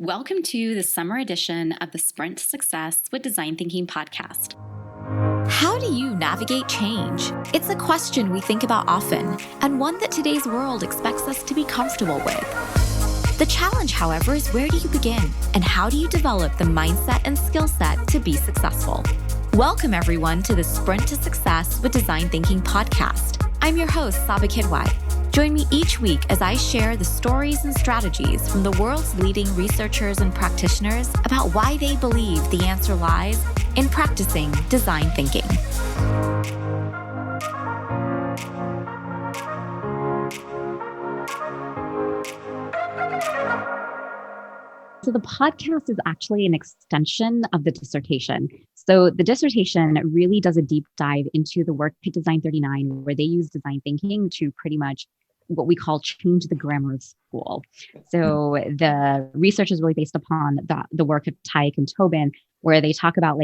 Welcome to the summer edition of the Sprint to Success with Design Thinking podcast. How do you navigate change? It's a question we think about often, and one that today's world expects us to be comfortable with. The challenge, however, is where do you begin, and how do you develop the mindset and skill set to be successful? Welcome, everyone, to the Sprint to Success with Design Thinking podcast. I'm your host, Saba Kidwai. Join me each week as I share the stories and strategies from the world's leading researchers and practitioners about why they believe the answer lies in practicing design thinking. So the podcast is actually an extension of the dissertation. So the dissertation really does a deep dive into the work at Design 39, where they use design thinking to pretty much what we call change the grammar of school. So the research is really based upon the work of Tyke and Tobin, where they talk about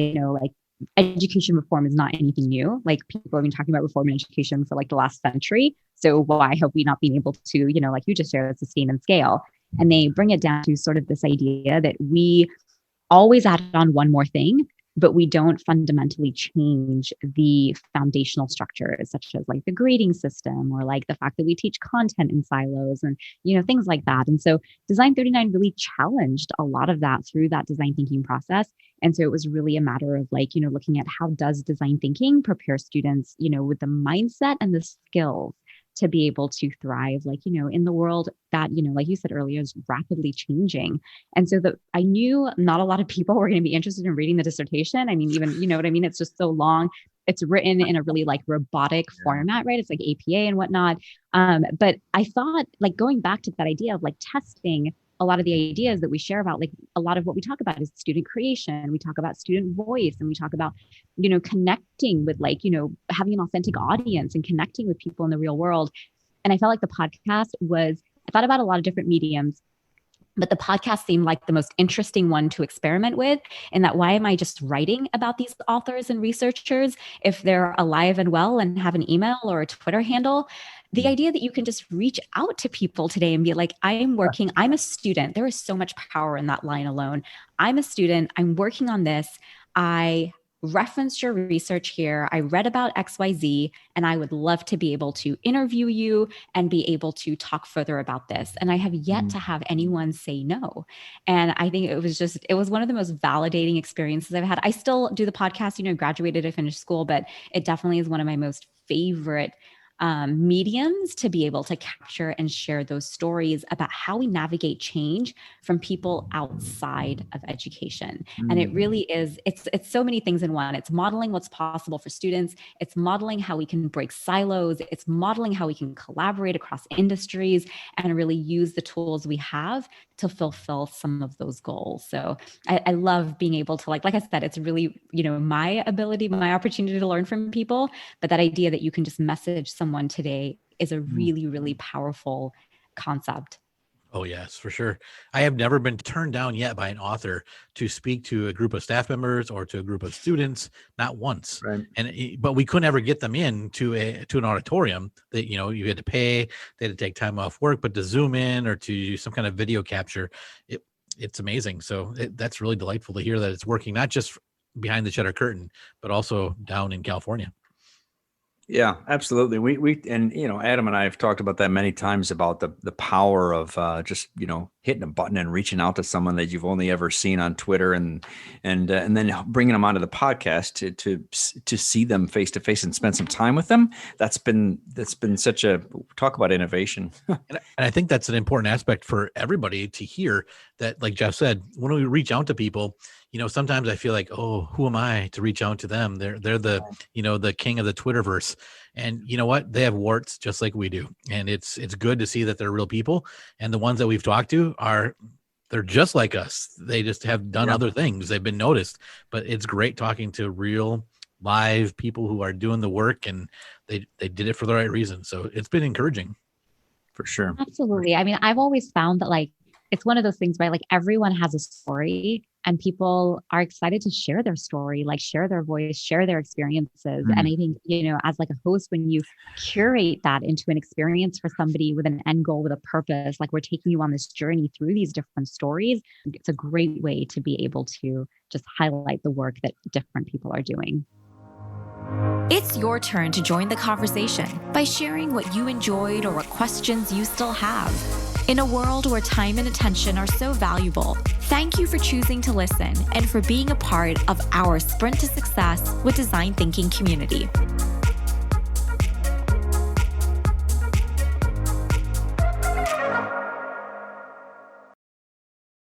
education reform is not anything new. Like, people have been talking about reform in education for the last century. So why have we not been able to, like you just shared, sustain and scale? And they bring it down to sort of this idea that we always add on one more thing, but we don't fundamentally change the foundational structures, such as the grading system, or the fact that we teach content in silos and, things like that. And so Design 39 really challenged a lot of that through that design thinking process. And so it was really a matter of looking at how does design thinking prepare students, with the mindset and the skills to be able to thrive, in the world that, like you said earlier, is rapidly changing. And so I knew not a lot of people were going to be interested in reading the dissertation. I mean, even, you know what I mean? It's just so long. It's written in a really robotic format, right? It's like APA and whatnot. But I thought, going back to that idea of testing a lot of the ideas that we share about, a lot of what we talk about is student creation. We talk about student voice, and we talk about, connecting with having an authentic audience and connecting with people in the real world. And I felt like the podcast I thought about a lot of different mediums, but the podcast seemed like the most interesting one to experiment with. And that, why am I just writing about these authors and researchers if they're alive and well and have an email or a Twitter handle? The idea that you can just reach out to people today and be like, I'm a student. There is so much power in that line alone. I'm a student. I'm working on this. I referenced your research here. I read about XYZ, and I would love to be able to interview you and be able to talk further about this. And I have yet to have anyone say no. And I think it was one of the most validating experiences I've had. I still do the podcast, graduated, I finished school, but it definitely is one of my most favorite mediums to be able to capture and share those stories about how we navigate change from people outside of education. And it really is, it's so many things in one. It's modeling what's possible for students. It's modeling how we can break silos. It's modeling how we can collaborate across industries and really use the tools we have to fulfill some of those goals. So I love being able to, like I said, it's really, my ability, my opportunity to learn from people. But that idea that you can just message someone today is a really, really powerful concept. Oh, yes, for sure. I have never been turned down yet by an author to speak to a group of staff members or to a group of students, not once. Right. But we couldn't ever get them in to an auditorium that, you had to pay, they had to take time off work, but to Zoom in or to do some kind of video capture, it's amazing. So that's really delightful to hear that it's working, not just behind the shutter curtain, but also down in California. Yeah, absolutely. We and Adam and I have talked about that many times, about the power of just hitting a button and reaching out to someone that you've only ever seen on Twitter, and then bringing them onto the podcast to see them face to face and spend some time with them. That's been such a talk about innovation. And I think that's an important aspect for everybody to hear, that, like Jeff said, when we reach out to people, sometimes I feel like, oh, who am I to reach out to them? They're the, the king of the Twitterverse. And you know what? They have warts just like we do. And it's good to see that they're real people. And the ones that we've talked to they're just like us. They just have done other things. They've been noticed. But it's great talking to real live people who are doing the work, and they did it for the right reason. So it's been encouraging. For sure. Absolutely. I mean, I've always found that it's one of those things, right? Everyone has a story, and people are excited to share their story, like share their voice, share their experiences. And I think, as like a host, when you curate that into an experience for somebody with an end goal, with a purpose, like we're taking you on this journey through these different stories, it's a great way to be able to just highlight the work that different people are doing. It's your turn to join the conversation by sharing what you enjoyed or what questions you still have. In a world where time and attention are so valuable, thank you for choosing to listen and for being a part of our Sprint to Success with Design Thinking community.